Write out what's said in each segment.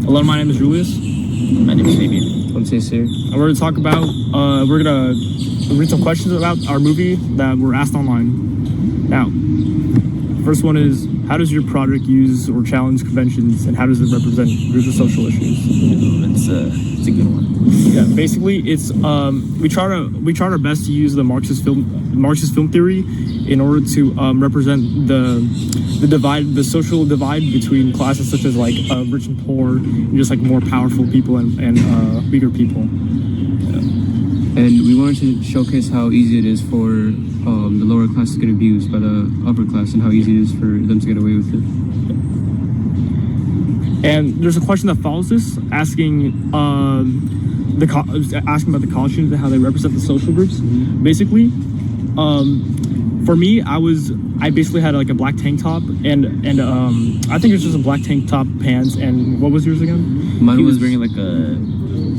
Hello, my name is Julius. My name is Fabian. I'm Aice. And we're gonna talk about, we're gonna read some questions about our movie that were asked online. Now, first one is, how does your project use or challenge conventions, and how does it represent groups of social issues? It's a good one. Yeah, basically, it's we tried our best to use the Marxist film theory in order to represent the social divide between classes such as like rich and poor, and just like more powerful people and weaker people. And we wanted to showcase how easy it is for the lower class to get abused by the upper class, and how easy it is for them to get away with it. And there's a question that follows this, asking about the college students and how they represent the social groups. Mm-hmm. Basically, for me, I basically had like a black tank top and I think it was just a black tank top, pants, and what was yours again? Mine was wearing like a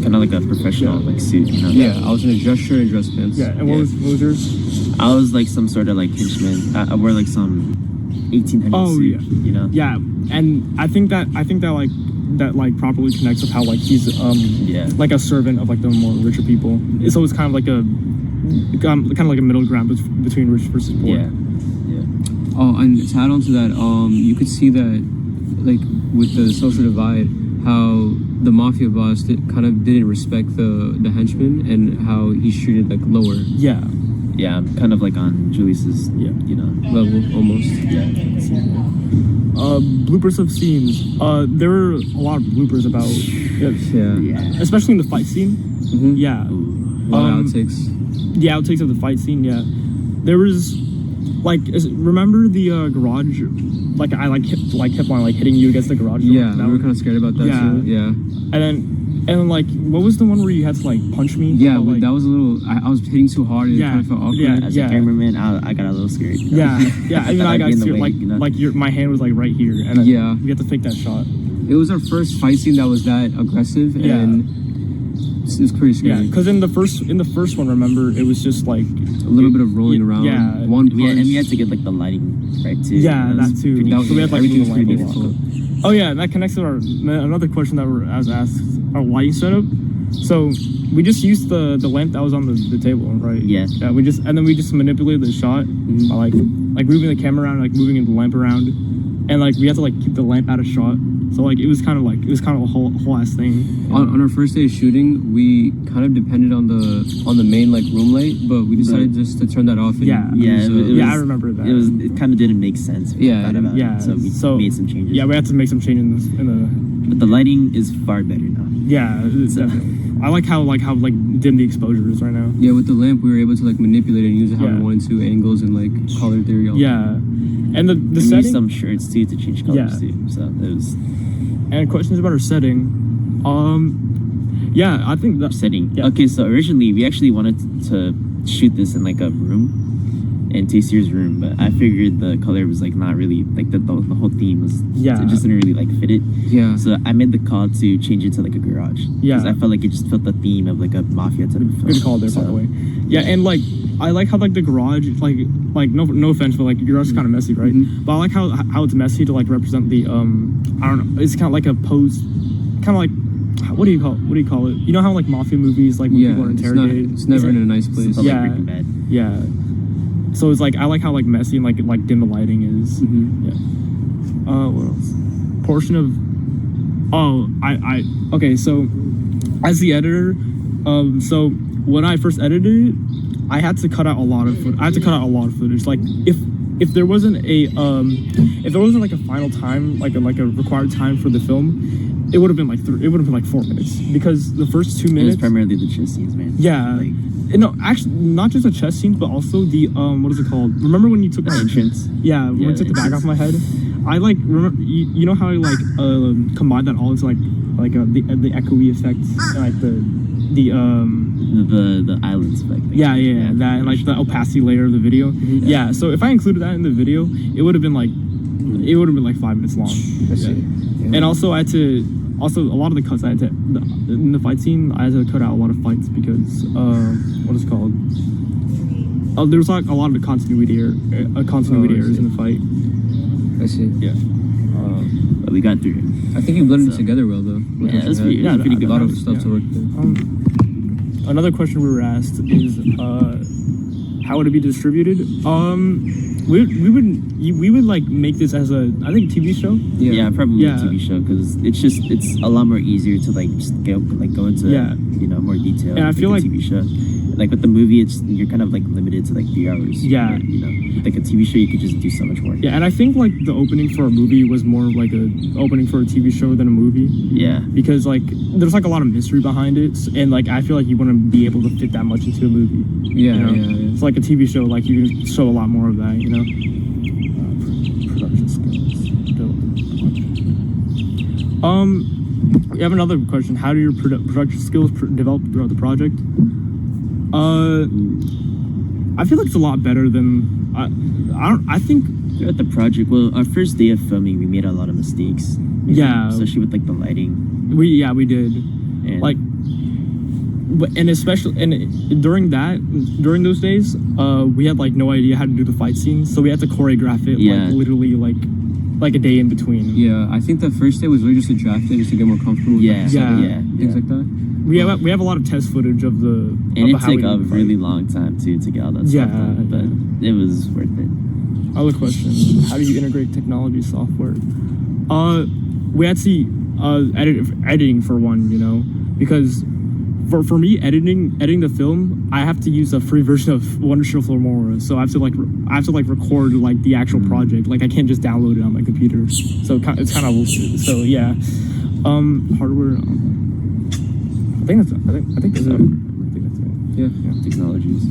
kind of like a professional like suit, you know? Yeah, I was in a dress shirt and dress pants. Yeah, and what was yours? I was like some sort of like henchman. I wore like some 1800s suit, you know? Yeah, and I think that like properly connects with how like he's like a servant of like the more richer people. So it's kind of like a middle ground between rich versus poor. Yeah. Oh, and to add on to that, you could see that like with the social divide, how the mafia boss didn't respect the henchman, and how he's treated like lower. Yeah. Yeah, I'm kind of like on Julius's, you know, level almost. Yeah. Bloopers of scenes. There were a lot of bloopers about, especially in the fight scene. Mm-hmm. Yeah. A lot of outtakes. The outtakes of the fight scene. Yeah. There was, like, remember the garage? Like I kept on like hitting you against the garage door. Yeah, we were kind of scared about that too. Yeah. And then like, what was the one where you had to like punch me? Yeah, like, that was a little. I was hitting too hard. And it kind of felt awkward. Yeah, as a cameraman, I got a little scared. You know? Yeah. I mean, I got scared. My hand was like right here, and then we had to fake that shot. It was our first fight scene that was that aggressive, and it was pretty scary. Yeah, because in the first one, remember, it was just like a little bit of rolling around. Yeah, one punch. And we had to get like the lighting right too. Yeah, that too. So we had like everything was pretty difficult. Oh yeah, and that connects to another question that I was asked, our lighting setup. So we just used the lamp that was on the table, right? Yeah. Yeah. We just manipulated the shot by like moving the camera around, like moving the lamp around, and like we had to like keep the lamp out of shot. So like it was kind of a whole ass thing. On our first day of shooting, we kind of depended on the main like room light, but we decided just to turn that off. And I remember that. It kind of didn't make sense. So we made some changes. Yeah, we had to make some changes But the lighting is far better now. Yeah, definitely. I like how dim the exposure is right now. Yeah, with the lamp we were able to like manipulate it and use it how we wanted to, angles and like color theory. And the setting. Used some shirts too to change colors too. So it was. And questions about our setting. I think that setting. Yeah. Okay, so originally we actually wanted to shoot this in like a room, in Tacier's room, but I figured the color was like not really like the whole theme was it just didn't really like fit it. Yeah. So I made the call to change it to like a garage. Yeah. Because I felt like it just fit the theme of like a mafia type of film. Good call there, by the way. Yeah, and like I like how like the garage like no offense, but like your garage is kind of messy, right? Mm-hmm. But I like how it's messy to like represent the I don't know. It's kind of like a pose, kind of like. What do you call it? You know how like mafia movies, like when people are interrogated, it's never in a nice place. Yeah. So it's like I like how like messy and like dim the lighting is. Mm-hmm. Yeah. What else? Portion of. Okay. So, as the editor, so when I first edited it, I had to cut out a lot of footage. Like if there wasn't like a final time, like a required time for the film, it would have been like 4 minutes, because the first 2 minutes. It was primarily the chess scenes, man. Yeah. No, actually, not just the chess scenes, but also the what is it called? Remember when you took the entrance? Yeah, when you took the bag off my head. I like remember. You know how I like combined that all into like the echoey effects, and like the islands effect. Yeah, that, and like the opacity layer of the video. Mm-hmm. Yeah. So if I included that in the video, it would have been like 5 minutes long. I see. Yeah. And also I had to. Also, a lot of the cuts I had to in the fight scene, I had to cut out a lot of fights because what is it called? There was like a lot of continuity errors in the fight. I see. Yeah. but we got through it. I think you blended So- together well though. with Yeah, what that's you pretty, had. that's pretty A good. lot of Yeah. stuff to work with. Another question we were asked is how would it be distributed? We would like make this as a TV show. Yeah, probably Yeah. a TV show because it's a lot more easier to like just go into Yeah. more detail. And I with, feel a like- TV show, like with the movie, you're kind of like limited to like 3 hours. Yeah. But, with like a TV show, you could just do so much more. Yeah, and I think like the opening for a movie was more like a opening for a TV show than a movie. Yeah. Because like there's like a lot of mystery behind it, and like I feel like you wouldn't be able to fit that much into a movie. Yeah, you know? yeah. It's like a TV show, like you can show a lot more of that, you know. Production skills. We have another question. How do your production skills develop throughout the project? I feel like it's a lot better than I think. Throughout the project, well, our first day of filming, we made a lot of mistakes. Yeah. Especially with like the lighting. We did. And Like, and especially during those days, we had like no idea how to do the fight scenes, so we had to choreograph it like literally like a day in between. Yeah, I think the first day was really just a draft day, just to get more comfortable with Yeah. the set and Yeah. things like that. We have a lot of test footage of the. And of it how we took a do the fight. really long time too to get all that Yeah, stuff done, but it was worth it. Other question: how do you integrate technology software? We had to see editing for one, you know, because for me editing the film, I have to use a free version of Wondershare Filmora, so I have to record like the actual project. Like I can't just download it on my computer. So it's kind of yeah. Hardware. I think that's it. Yeah. Technologies.